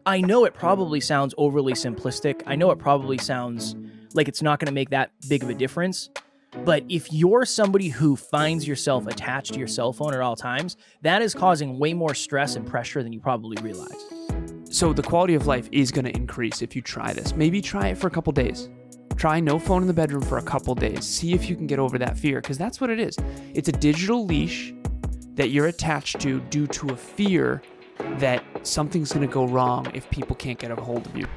I know it probably sounds overly simplistic. I know it probably sounds like it's not going to make that big of a difference. But if you're somebody who finds yourself attached to your cell phone at all times, that is causing way more stress and pressure than you probably realize. So the quality of life is going to increase if you try this. Maybe try it for a couple days. Try no phone in the bedroom for a couple days. See if you can get over that fear, because that's what it is. It's a digital leash that you're attached to due to a fear that something's going to go wrong if people can't get a hold of you.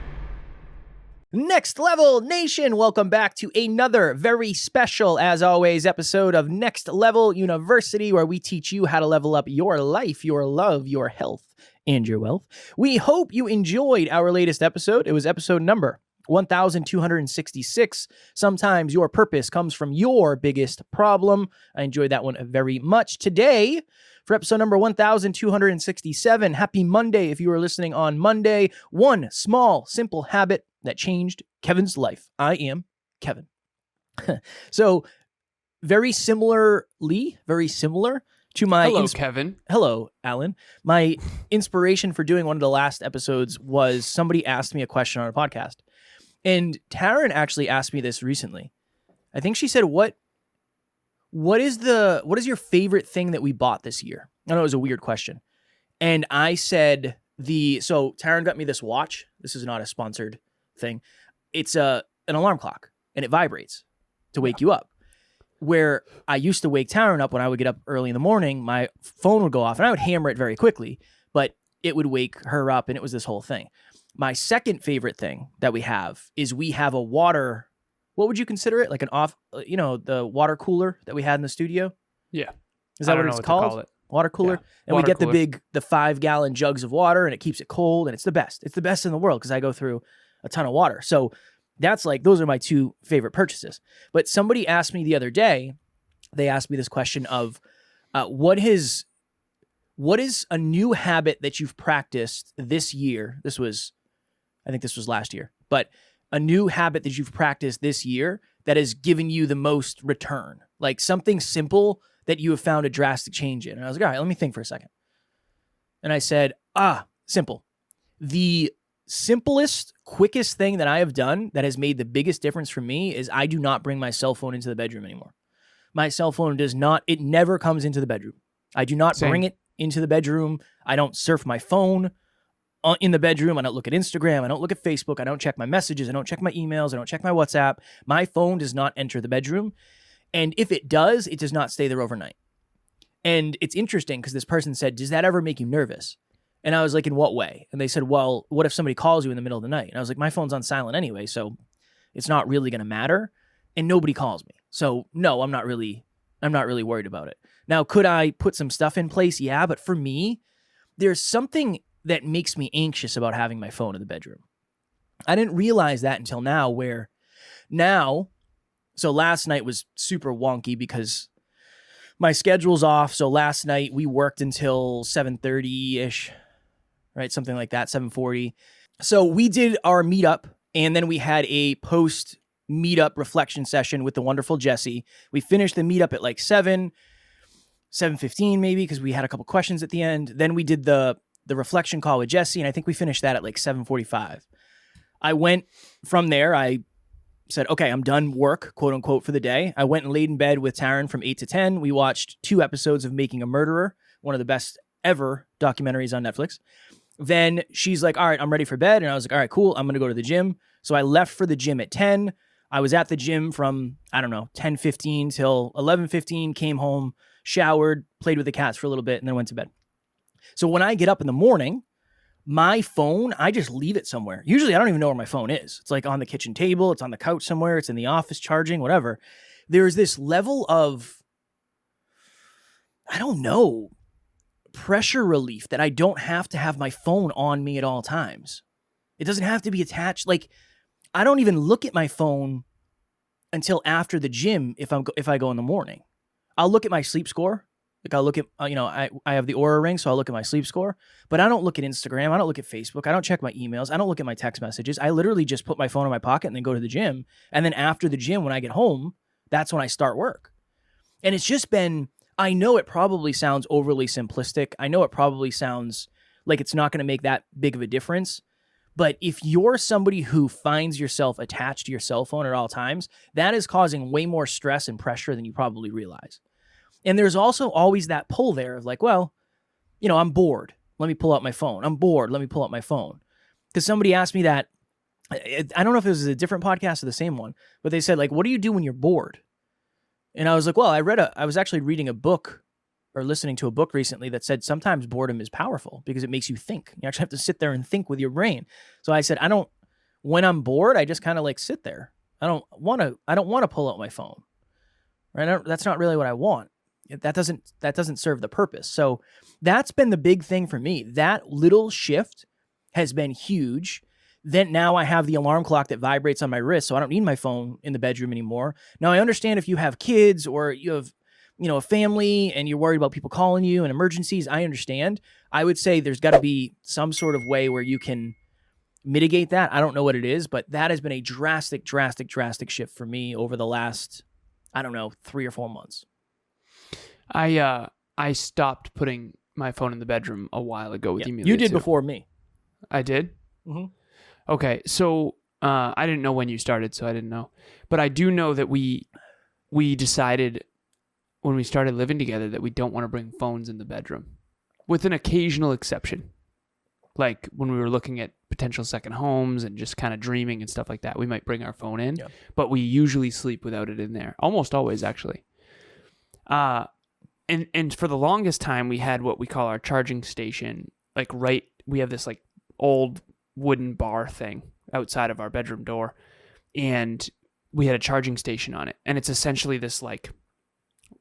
Next Level Nation, welcome back to another very special, as always, episode of Next Level University, where we teach you how to level up your life, your love, your health, and your wealth. We hope you enjoyed our latest episode. It was episode number 1266. Sometimes your purpose comes from your biggest problem. I enjoyed that one very much. Today, for episode number 1267, happy Monday if you are listening on Monday. One small, simple habit that changed Kevin's life. I am Kevin. So, very similar to my... Hello, Kevin. Hello, Alan. My inspiration for doing one of the last episodes was somebody asked me a question on a podcast. And Taryn actually asked me this recently. I think she said, what is your favorite thing that we bought this year? I know it was a weird question. And I said so Taryn got me this watch. This is not a sponsored thing. It's an alarm clock and it vibrates to wake you up. Where I used to wake Taryn up when I would get up early in the morning, my phone would go off and I would hammer it very quickly, but it would wake her up and it was this whole thing. My second favorite thing that we have is we have a water, what would you consider it? Like an the water cooler that we had in the studio? Yeah. Is that what it's called? Water cooler. Yeah. And Water we get cooler. the 5-gallon jugs of water and it keeps it cold and it's the best. It's the best in the world because I go through a ton of water. So those are my two favorite purchases. But somebody asked me the other day, they asked me this question of what is a new habit that you've practiced this year? I think this was last year, but a new habit that you've practiced this year that has given you the most return, like something simple that you have found a drastic change in. And I was like, all right, let me think for a second. And I said, simple. The simplest, quickest thing that I have done that has made the biggest difference for me is I do not bring my cell phone into the bedroom anymore. My cell phone it never comes into the bedroom. I do not bring it into the bedroom. I don't surf my phone in the bedroom. I don't look at Instagram. I don't look at Facebook. I don't check my messages. I don't check my emails. I don't check my WhatsApp. My phone does not enter the bedroom. And if it does not stay there overnight. And it's interesting because this person said, does that ever make you nervous? And I was like, in what way? And they said, well, what if somebody calls you in the middle of the night? And I was like, my phone's on silent anyway, so it's not really going to matter. And nobody calls me. So no, I'm not really worried about it. Now, could I put some stuff in place? Yeah, but for me, there's something that makes me anxious about having my phone in the bedroom. I didn't realize that until now. So last night was super wonky because my schedule's off. So last night we worked until 7:30-ish, right? Something like that, 7:40. So we did our meetup and then we had a post meetup reflection session with the wonderful Jesse. We finished the meetup at like 7:15 maybe, because we had a couple questions at the end. Then we did the reflection call with Jesse, and I think we finished that at like 7:45. I went from there. I said, okay, I'm done work, quote unquote, for the day. I went and laid in bed with Taryn from 8 to 10. We watched 2 episodes of Making a Murderer, one of the best ever documentaries on Netflix. Then she's like, all right, I'm ready for bed. And I was like, all right, cool. I'm going to go to the gym. So I left for the gym at 10. I was at the gym from, 10:15 till 11:15, came home, showered, played with the cats for a little bit, and then went to bed. So when I get up in the morning, my phone, I just leave it somewhere. Usually I don't even know where my phone is. It's like on the kitchen table. It's on the couch somewhere. It's in the office charging, whatever. There's this level of, pressure relief that I don't have to have my phone on me at all times. It doesn't have to be attached. Like, I don't even look at my phone until after the gym if I go in the morning. I'll look at my sleep score. Like I'll look at, I have the Aura ring, so I'll look at my sleep score, but I don't look at Instagram. I don't look at Facebook. I don't check my emails. I don't look at my text messages. I literally just put my phone in my pocket and then go to the gym. And then after the gym, when I get home, that's when I start work. And it's just been, I know it probably sounds overly simplistic. I know it probably sounds like it's not going to make that big of a difference, But if you're somebody who finds yourself attached to your cell phone at all times, that is causing way more stress and pressure than you probably realize. And there's also always that pull there of like, well, I'm bored. Let me pull out my phone. I'm bored. Let me pull out my phone. Because somebody asked me that. I don't know if it was a different podcast or the same one, but they said, like, what do you do when you're bored? And I was like, well, I was actually reading a book or listening to a book recently that said sometimes boredom is powerful because it makes you think. You actually have to sit there and think with your brain. So I said, when I'm bored, I just kind of like sit there. I don't want to pull out my phone. Right? That's not really what I want. That doesn't serve the purpose. So that's been the big thing for me. That little shift has been huge. Then now I have the alarm clock that vibrates on my wrist, so I don't need my phone in the bedroom anymore. Now I understand if you have kids or you have, a family and you're worried about people calling you and emergencies, I understand. I would say there's got to be some sort of way where you can mitigate that. I don't know what it is, but that has been a drastic shift for me over the last, 3 or 4 months. I stopped putting my phone in the bedroom a while ago with Emilia. You did before me. I did? Mm-hmm. Okay, so I didn't know when you started, so I didn't know. But I do know that we decided when we started living together that we don't want to bring phones in the bedroom, with an occasional exception. Like when we were looking at potential second homes and just kind of dreaming and stuff like that, we might bring our phone in, but we usually sleep without it in there. Almost always, actually. And for the longest time, we had what we call our charging station. We have this like old wooden bar thing outside of our bedroom door, and we had a charging station on it. And it's essentially this like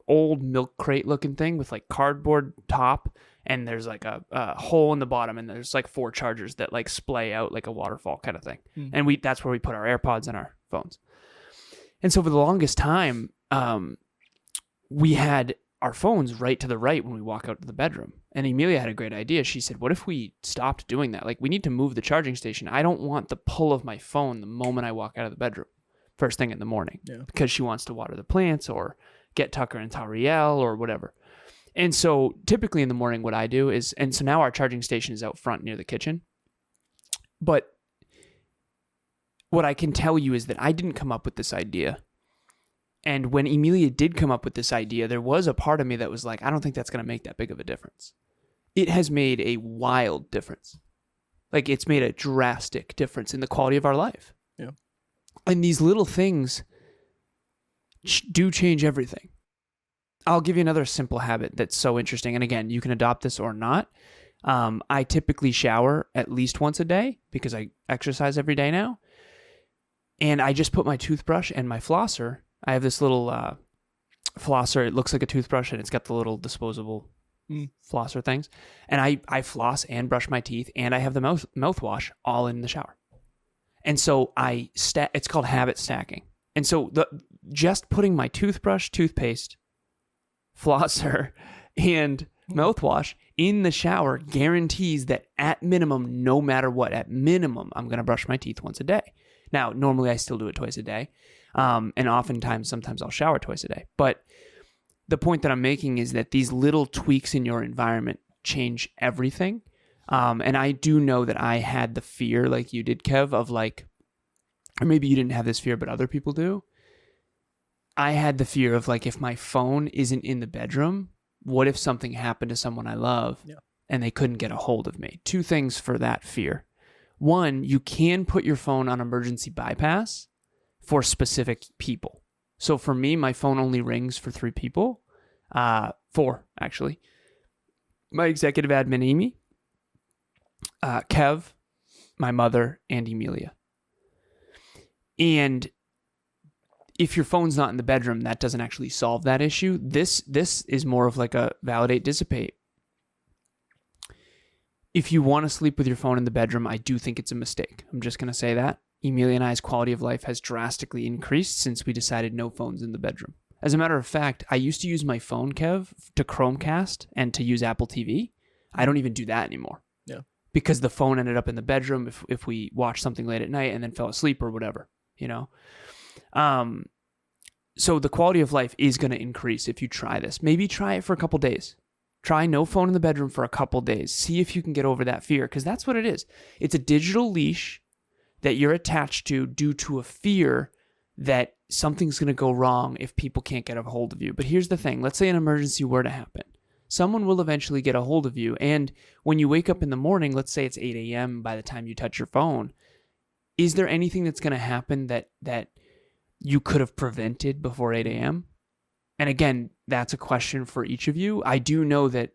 old milk crate looking thing with like cardboard top, and there's like a hole in the bottom, and there's like 4 chargers that like splay out like a waterfall kind of thing. And that's where we put our AirPods and our phones. And so for the longest time, we had our phones right to the right when we walk out to the bedroom. And Emilia had a great idea. She said, what if we stopped doing that? Like, we need to move the charging station. I don't want the pull of my phone the moment I walk out of the bedroom, first thing in the morning, because she wants to water the plants or get Tucker and Tariel or whatever. And so typically in the morning, what I do is, and so now our charging station is out front near the kitchen. But what I can tell you is that I didn't come up with this idea. And when Emilia did come up with this idea, there was a part of me that was like, I don't think that's going to make that big of a difference. It has made a wild difference. Like, it's made a drastic difference in the quality of our life. Yeah. And these little things do change everything. I'll give you another simple habit that's so interesting. And again, you can adopt this or not. I typically shower at least once a day because I exercise every day now. And I just put my toothbrush and my flosser. I have this little flosser. It looks like a toothbrush, and it's got the little disposable flosser things. And I floss and brush my teeth, and I have the mouthwash all in the shower. And so it's called habit stacking. And so just putting my toothbrush, toothpaste, flosser, and mouthwash in the shower guarantees that at minimum, no matter what, at minimum, I'm going to brush my teeth once a day. Now, normally I still do it twice a day. And oftentimes, sometimes I'll shower twice a day. But the point that I'm making is that these little tweaks in your environment change everything. And I do know that I had the fear, like you did, Kev, of like, or maybe you didn't have this fear, but other people do. I had the fear of like, if my phone isn't in the bedroom, what if something happened to someone I love and they couldn't get a hold of me? 2 things for that fear. 1, you can put your phone on emergency bypass for specific people. So for me, my phone only rings for 3 people. 4, actually. My executive admin, Amy, Kev, my mother, and Emilia. And if your phone's not in the bedroom, that doesn't actually solve that issue. This is more of like a validate, dissipate. If you want to sleep with your phone in the bedroom, I do think it's a mistake. I'm just going to say that. Emilia and I's quality of life has drastically increased since we decided no phones in the bedroom. As a matter of fact, I used to use my phone, Kev, to Chromecast and to use Apple TV. I don't even do that anymore. Yeah. Because the phone ended up in the bedroom if we watched something late at night and then fell asleep or whatever, you know? So the quality of life is going to increase if you try this. Maybe try it for a couple days. Try no phone in the bedroom for a couple days. See if you can get over that fear, because that's what it is. It's a digital leash that you're attached to due to a fear that something's going to go wrong if people can't get a hold of you. But here's the thing. Let's say an emergency were to happen. Someone will eventually get a hold of you. And when you wake up in the morning, let's say it's 8 a.m. by the time you touch your phone, is there anything that's going to happen that you could have prevented before 8 a.m.? And again, that's a question for each of you. I do know that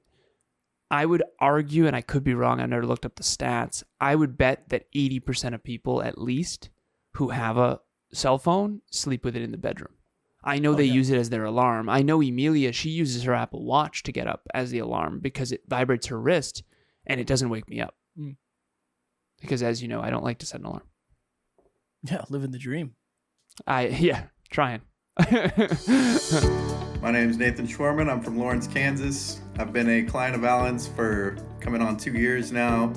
I would argue, and I could be wrong, I never looked up the stats, I would bet that 80% of people at least who have a cell phone sleep with it in the bedroom. I know they use it as their alarm. I know Emilia, she uses her Apple Watch to get up as the alarm because it vibrates her wrist and it doesn't wake me up. Because as you know, I don't like to set an alarm. Yeah, living the dream. Trying. My name is Nathan Schwermann. I'm from Lawrence, Kansas. I've been a client of Alan's for coming on 2 years now,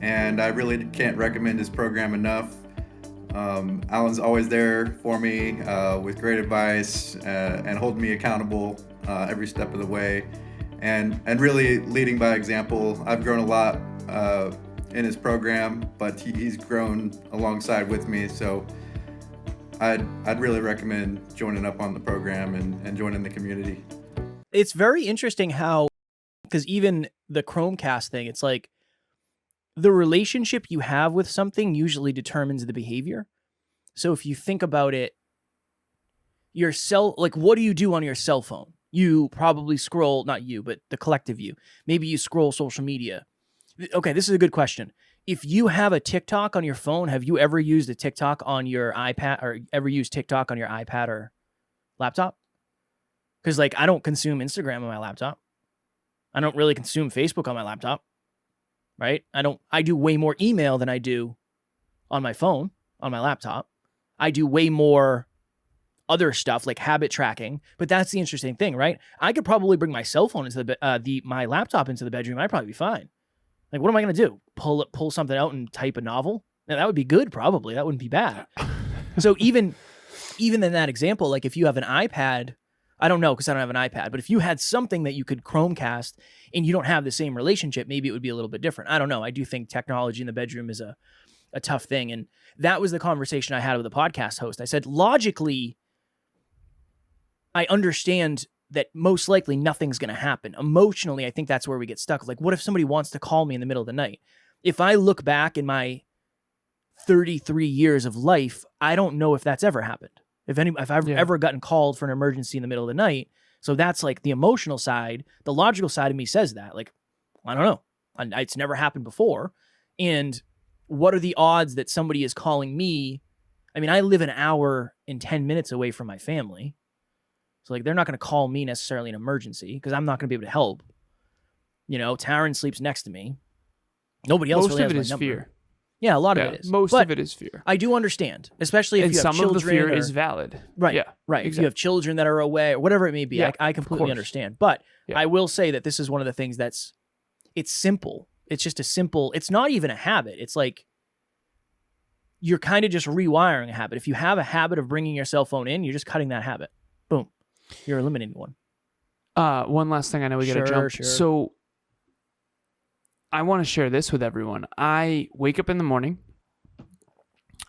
and I really can't recommend his program enough. Alan's always there for me with great advice and holding me accountable every step of the way, and really leading by example. I've grown a lot in his program, but he's grown alongside with me, so I'd really recommend joining up on the program and joining the community. It's very interesting how, because even the Chromecast thing, it's like the relationship you have with something usually determines the behavior. So if you think about it, what do you do on your cell phone? You probably scroll, not you, but the collective you. Maybe you scroll social media. Okay, this is a good question. If you have a TikTok on your phone, have you ever used a TikTok on your iPad or ever used TikTok on your iPad or laptop? Because I don't consume Instagram on my laptop. I don't really consume Facebook on my laptop, right? I do way more email than I do on my phone, on my laptop. I do way more other stuff like habit tracking, but that's the interesting thing, right? I could probably bring my cell phone into my laptop into the bedroom. I'd probably be fine. What am I going to do? Pull something out and type a novel? Now, that would be good, probably. That wouldn't be bad. So even in that example, if you have an iPad, I don't know because I don't have an iPad, but if you had something that you could Chromecast and you don't have the same relationship, maybe it would be a little bit different. I don't know. I do think technology in the bedroom is a tough thing. And that was the conversation I had with the podcast host. I said, logically, I understand that most likely nothing's going to happen. Emotionally, I think that's where we get stuck. What if somebody wants to call me in the middle of the night? If I look back in my 33 years of life, I don't know if that's ever happened. If I've ever gotten called for an emergency in the middle of the night. So that's the emotional side. The logical side of me says that. I don't know. It's never happened before. And what are the odds that somebody is calling me? I mean, I live an hour and 10 minutes away from my family. So they're not going to call me necessarily an emergency because I'm not going to be able to help. Taryn sleeps next to me. Nobody else really has my number. Most of it is fear. Yeah, a lot of it is. Most of it is fear. I do understand, especially if you have children. And some of the fear is valid. Right, yeah, right. Exactly. If you have children that are away or whatever it may be, I completely understand. But I will say that this is one of the things it's simple. It's just it's not even a habit. It's you're kind of just rewiring a habit. If you have a habit of bringing your cell phone in, you're just cutting that habit. Boom. You're eliminating one. One last thing. I know we got to jump. Sure. So I want to share this with everyone. I wake up in the morning.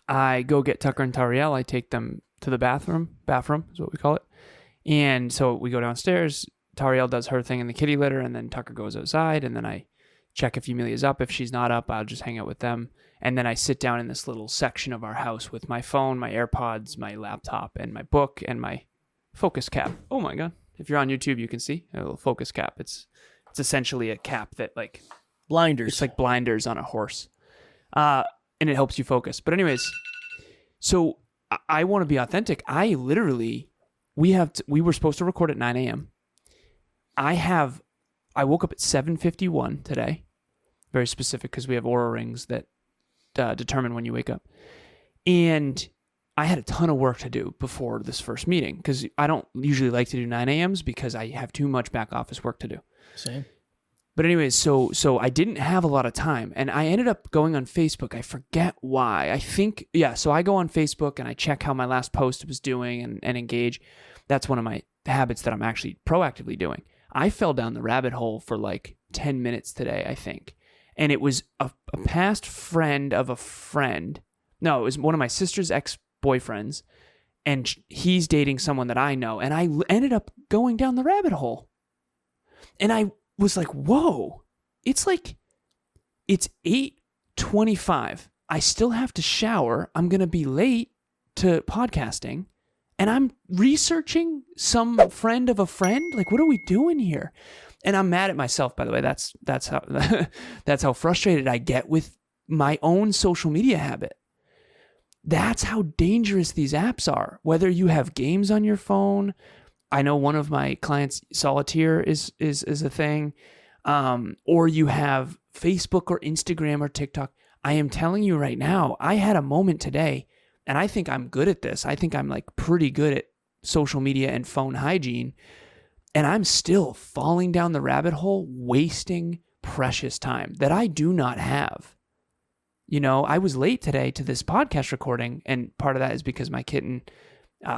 I go get Tucker and Tariel. I take them to the bathroom is what we call it. And so we go downstairs. Tariel does her thing in the kitty litter, and then Tucker goes outside, and then I check if Emilia's up. If she's not up, I'll just hang out with them. And then I sit down in this little section of our house with my phone, my AirPods, my laptop, and my book, and my focus cap. Oh my God. If you're on YouTube, you can see a little focus cap. It's essentially a cap that blinders. It's like blinders on a horse. And it helps you focus. But anyways, so I want to be authentic. I literally, we were supposed to record at 9 a.m. I woke up at 7:51 today. Very specific because we have Oura rings that determine when you wake up. And I had a ton of work to do before this first meeting because I don't usually like to do 9 a.m.s because I have too much back office work to do. Same. But anyways, so I didn't have a lot of time, and I ended up going on Facebook. I forget why. So I go on Facebook and I check how my last post was doing and engage. That's one of my habits that I'm actually proactively doing. I fell down the rabbit hole for like 10 minutes today, I think. And it was a past friend of a friend. No, it was one of my sister's ex-boyfriends. And he's dating someone that I know. And I ended up going down the rabbit hole. And I was like, whoa, it's 8:25. I still have to shower. I'm going to be late to podcasting. And I'm researching some friend of a friend. Like, what are we doing here? And I'm mad at myself, by the way. That's how that's how frustrated I get with my own social media habit. That's how dangerous these apps are. Whether you have games on your phone, I know one of my clients, Solitaire, is a thing, or you have Facebook or Instagram or TikTok. I am telling you right now, I had a moment today, and I think I'm good at this. I think I'm like pretty good at social media and phone hygiene, and I'm still falling down the rabbit hole, wasting precious time that I do not have. You know, I was late today to this podcast recording, and part of that is because my kitten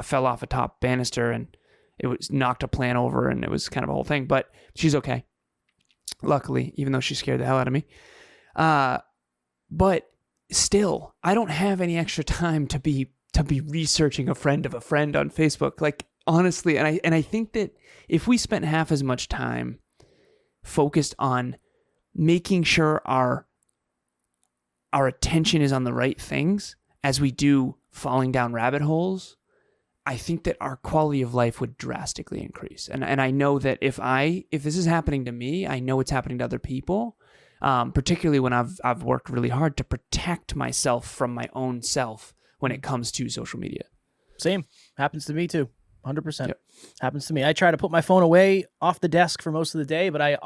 fell off a top banister and it was knocked a plant over, and it was kind of a whole thing, but she's okay. Luckily, even though she scared the hell out of me. But still, I don't have any extra time to be researching a friend of a friend on Facebook. Like, honestly, and I think that if we spent half as much time focused on making sure our attention is on the right things as we do falling down rabbit holes, I think that our quality of life would drastically increase. And I know that if this is happening to me, I know it's happening to other people, particularly when I've worked really hard to protect myself from my own self when it comes to social media. Same. Happens to me too. 100%. Yep. Happens to me. I try to put my phone away off the desk for most of the day, but a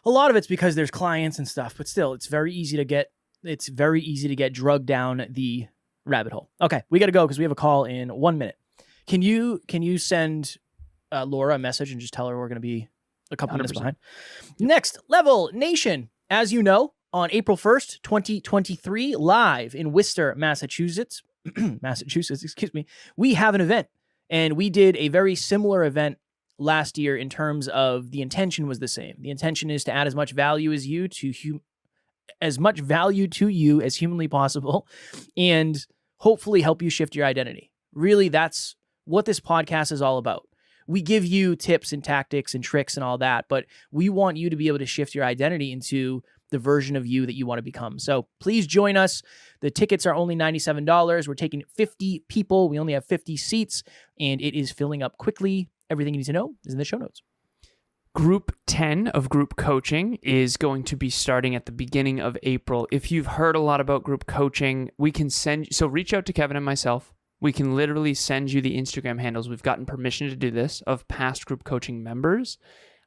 lot of it's because there's clients and stuff, but still, it's very easy to get drugged down the rabbit hole. Okay, we got to go because we have a call in 1 minute. Can you send Laura a message and just tell her we're going to be a couple 100%. minutes behind? Next Level Nation, as you know, on April 1st, 2023, live in Worcester, Massachusetts, we have an event, and we did a very similar event last year in terms of the intention was the same. The intention is to add as much value as you as humanly possible, and hopefully help you shift your identity. Really, that's what this podcast is all about. We give you tips and tactics and tricks and all that, but we want you to be able to shift your identity into the version of you that you want to become. So please join us. The tickets are only $97. We're taking 50 people. We only have 50 seats, and it is filling up quickly. Everything you need to know is in the show notes. Group 10 of group coaching is going to be starting at the beginning of April. If you've heard a lot about group coaching, reach out to Kevin and myself. We can literally send you the Instagram handles. We've gotten permission to do this of past group coaching members,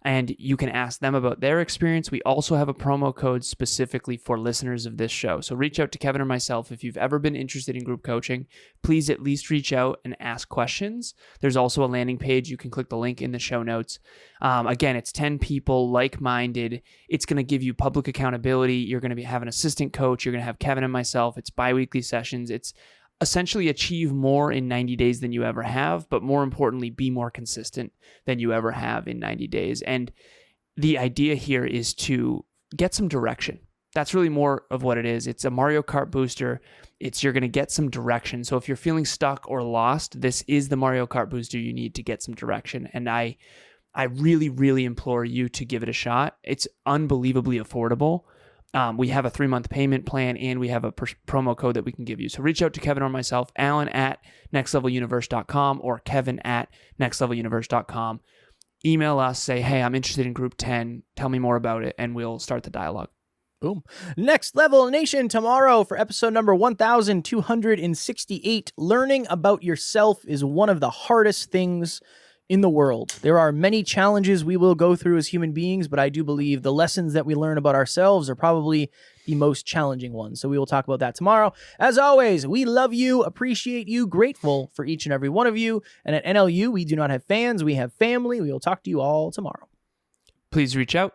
and you can ask them about their experience. We also have a promo code specifically for listeners of this show. So reach out to Kevin or myself. If you've ever been interested in group coaching, please at least reach out and ask questions. There's also a landing page. You can click the link in the show notes. Again, it's 10 people, like-minded. It's going to give you public accountability. You're going to have an assistant coach. You're going to have Kevin and myself. It's bi-weekly sessions. It's essentially achieve more in 90 days than you ever have, but more importantly, be more consistent than you ever have in 90 days. And the idea here is to get some direction. That's really more of what it is. It's a Mario Kart booster. You're going to get some direction. So if you're feeling stuck or lost, this is the Mario Kart booster you need to get some direction. And I really, really implore you to give it a shot. It's unbelievably affordable. We have a 3-month payment plan, and we have a promo code that we can give you. So reach out to Kevin or myself, Alan at nextleveluniverse.com or Kevin at nextleveluniverse.com. Email us, say, hey, I'm interested in group 10. Tell me more about it, and we'll start the dialogue. Boom. Next Level Nation tomorrow for episode number 1268. Learning about yourself is one of the hardest things in the world. There are many challenges we will go through as human beings, but I do believe the lessons that we learn about ourselves are probably the most challenging ones. So we will talk about that tomorrow. As always, we love you, appreciate you, grateful for each and every one of you. And at NLU, we do not have fans, we have family. We will talk to you all tomorrow. Please reach out.